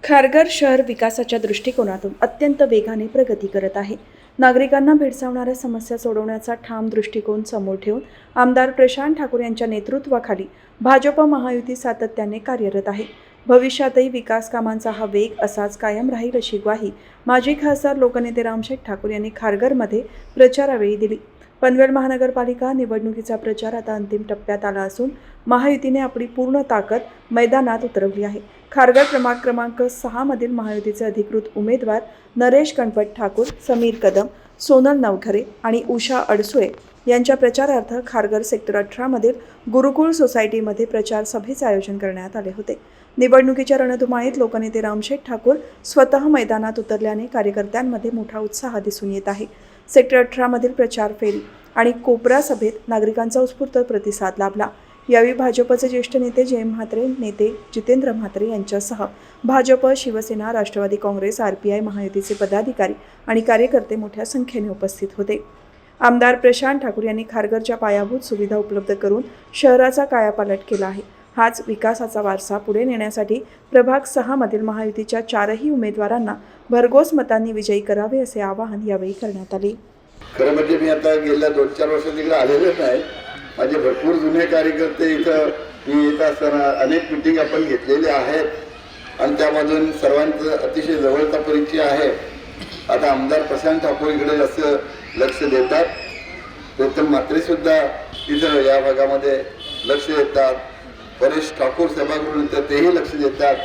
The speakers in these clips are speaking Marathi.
खारघर शहर विकासाच्या दृष्टिकोनातून अत्यंत वेगाने प्रगती करत आहे. नागरिकांना भेडसावणाऱ्या समस्या सोडवण्याचा ठाम दृष्टिकोन समोर ठेवून आमदार प्रशांत ठाकूर यांच्या नेतृत्वाखाली भाजप महायुती सातत्याने कार्यरत आहे. भविष्यातही विकास कामांचा हा वेग असाच कायम राहील अशी ग्वाही माजी खासदार लोकनेते रामशेठ ठाकूर यांनी खारघरमध्ये प्रचारावेळी दिली. पनवेल महानगरपालिका निवडणुकीचा प्रचार आता अंतिम टप्प्यात आला असून महायुतीने आपली पूर्ण ताकद मैदानात उतरवली आहे. खारघर क्रमांक 6 मधील महायुतीचे अधिकृत उमेदवार नरेश गणपत ठाकूर, समीर कदम, सोनल नवघरे आणि उषा अडसुळे यांच्या प्रचारार्थ खारघर सेक्टर 18 मधील गुरुकुल सोसायटीमध्ये प्रचार सभेचे आयोजन करण्यात आले होते. निवडणुकीच्या रणधुमाळीत लोकनेते रामशेठ ठाकूर स्वतः मैदानात उतरल्याने कार्यकर्त्यांमध्ये मोठा उत्साह दिसून येत आहे. सेक्टर 18 मधील प्रचार फेरी आणि कोपरा सभेत नागरिकांचा उत्स्फूर्त प्रतिसाद लाभला. यावेळी भाजपचे ज्येष्ठ नेते जयंत म्हात्रे, नेते जितेंद्र म्हात्रे यांच्यासह भाजप, शिवसेना, राष्ट्रवादी काँग्रेस, RPI महायुतीचे पदाधिकारी आणि कार्यकर्ते मोठ्या संख्येने उपस्थित होते. आमदार प्रशांत ठाकूर यांनी खारघरच्या पायाभूत सुविधा उपलब्ध करून शहराचा कायापालट केला आहे. हाच विकासाचा वारसा पुढे नेण्यासाठी प्रभाग 6 मधील महायुतीच्या 4ही उमेदवारांना भरघोस मतांनी विजयी करावे असे आवाहन यावेळी करण्यात आले. खरं म्हणजे मी आता गेल्या 2-4 वर्षात तिकडे आलेलो नाही. माझे भरपूर जुने कार्यकर्ते इथं मी येत असताना अनेक मीटिंग आपण घेतलेले आहेत आणि त्यामधून सर्वांचं अतिशय जवळचा परिचय आहे. आता आमदार प्रशांत ठाकूर इकडे जास्त लक्ष देतात. प्रीतम म्हात्रे सुद्धा इथं या भागामध्ये लक्ष देतात. परेश ठाकूर सभागृह तेही लक्ष देतात.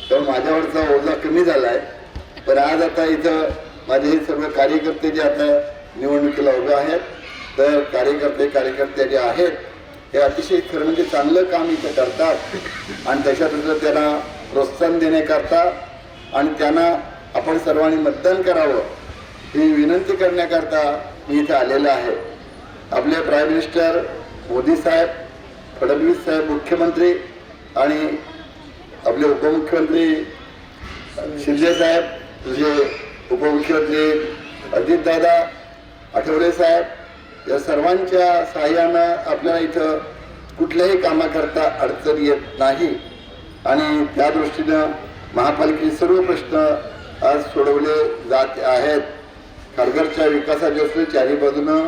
त्यामुळे माझ्यावरचा ओझा कमी झाला आहे. पण आज आता इथं माझे हे सर्व कार्यकर्ते जे आता निवडणुकीला उभे आहेत, तर कार्यकर्ते जे आहेत हे अतिशय खरं म्हणजे चांगलं काम इथं करतात आणि त्याच्यातून त्यांना प्रोत्साहन देण्याकरता आणि त्यांना आपण सर्वांनी मतदान करावं ही विनंती करण्याकरता मी इथं आलेलं आहे. आपले प्राईम मिनिस्टर मोदी साहेब, फडणवीस साहेब मुख्यमंत्री आणि आपले उपमुख्यमंत्री शिंदे साहेब, तुझे उपमुख्यमंत्री अजितदादा, आठवले साहेब या सर्वांच्या सहाय्यानं आपल्याला इथं कुठल्याही कामाकरता अडचण येत नाही आणि त्या दृष्टीनं महापालिकेचे सर्व प्रश्न आज सोडवले जात आहेत. खारघरच्या विकासाच्या दृष्टीने चारी बाजूनं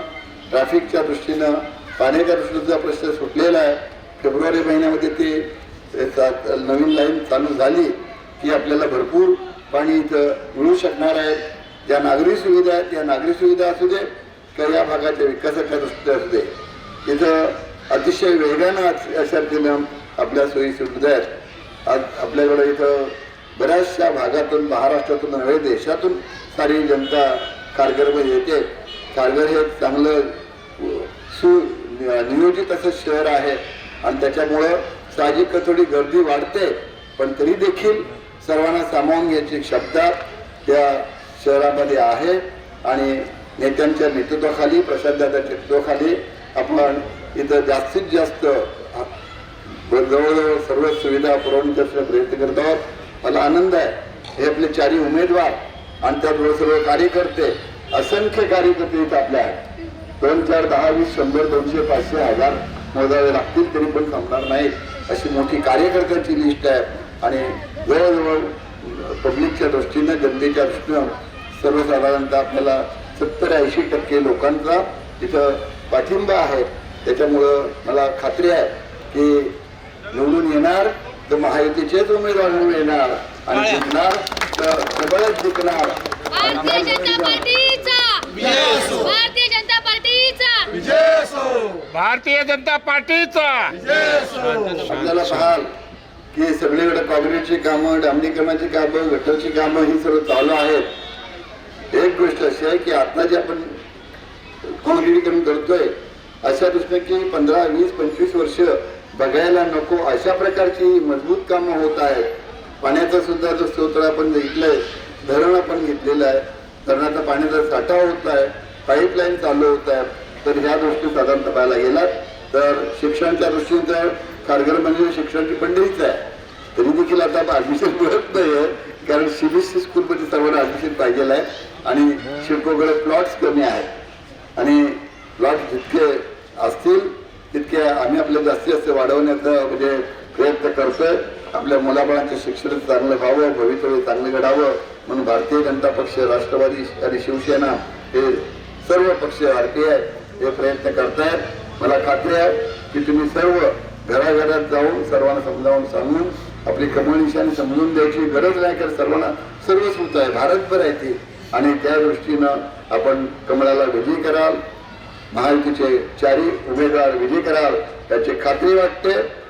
ट्रॅफिकच्या दृष्टीनं पाण्याच्या दृष्टीचा प्रश्न सुटलेला आहे. फेब्रुवारी महिन्यामध्ये ते नवीन लाईन चालू झाली की आपल्याला भरपूर पाणी इथं मिळू शकणार आहे. ज्या नागरी सुविधा आहेत त्या नागरी सुविधा असू दे किंवा या भागाच्या विकासाच्या दृष्टीने असू दे, इथं अतिशय वेगानं अशा आपल्या सोयी सुविधा आहेत. आज आपल्याकडं इथं बऱ्याचशा भागातून, महाराष्ट्रातून नव्हे देशातून सारी जनता खारघरमध्ये येते. खारघर हे चांगलं नियोजित असं शहर आहे आणि त्याच्यामुळं साहजिक थोडी गर्दी वाढते, पण तरी देखील सर्वांना सामावून घ्यायची क्षमता त्या शहरामध्ये आहे आणि नेत्यांच्या नेतृत्वाखाली, प्रशांतदादांच्या नेतृत्वाखाली आपण इथं जास्तीत जास्त जवळजवळ सर्व सुविधा पुरवण्याचा प्रयत्न करत आहोत. मला आनंद आहे. हे आपले 4ही उमेदवार आणि त्याचबरोबर सर्व कार्यकर्ते, असंख्य कार्यकर्ते इथं आपल्या आहेत. 2, 4, 10, 20, 100, 200, 500, 1000 मोजावे लागतील तरी पण संपणार नाही अशी मोठी कार्यकर्त्यांची लिस्ट आहे आणि जवळजवळ पब्लिकच्या दृष्टीनं, जनतेच्या दृष्टीनं सर्वसाधारणतः आपल्याला 70-80% लोकांचा इथं पाठिंबा आहे. त्याच्यामुळं मला खात्री आहे की निवडून येणार तर महायुतीचेच उमेदवार निवडून येणार आणि जिंकणार तर प्रबळच जिंकणार. भारतीय जनता पार्टीचा आपल्याला पाहाल की सगळीकडे काँक्रीटची कामं, डांबरीकरणाची कामं, गटरची कामं ही सर्व चालू आहेत. एक गोष्ट अशी आहे की आता जे आपण काँक्रीटीकरण करतोय अशा दृष्टीने की 15, 20, 25 वर्ष बघायला नको अशा प्रकारची मजबूत कामं होत आहेत. पाण्याचा सुद्धा जो स्रोत आपण बघितलंय, धरण आपण घेतलेलं आहे, धरणाचा पाण्याचा साठा होत आहे, पाईपलाईन चालू होत आहे. तर ह्या गोष्टी साधारणतः पाहायला गेलात तर शिक्षणाच्या दृष्टीने तर खारघर म्हणजे शिक्षणाची पंढरीच आहे. तरी देखील आता ॲडमिशन मिळत नाही आहे कारण CBSE स्कूलमध्ये सर्वांना ॲडमिशन पाहिजे आहे आणि शिल्पकडे प्लॉट्स कमी आहेत आणि प्लॉट जितके असतील तितके आम्ही आपल्या जास्तीत जास्त वाढवण्याचा म्हणजे प्रयत्न करतोय. आपल्या मुलाबाळांचं शिक्षण चांगलं व्हावं, भवितव्य चांगलं घडावं म्हणून भारतीय जनता पक्ष, राष्ट्रवादी आणि शिवसेना हे सर्व पक्ष RPI हे प्रयत्न करतायत. मला खात्री आहे की तुम्ही सर्व घराघरात जाऊन सर्वांना समजावून सांगून आपली कमळ निशाणी समजून द्यायची गरज नाही, कारण सर्वांना सर्वच होत आहे, भारतभर आहे ती. आणि त्या दृष्टीनं आपण कमळाला विजयी कराल, महायुतीचे 4 उमेदवार विजयी कराल याची खात्री वाटते.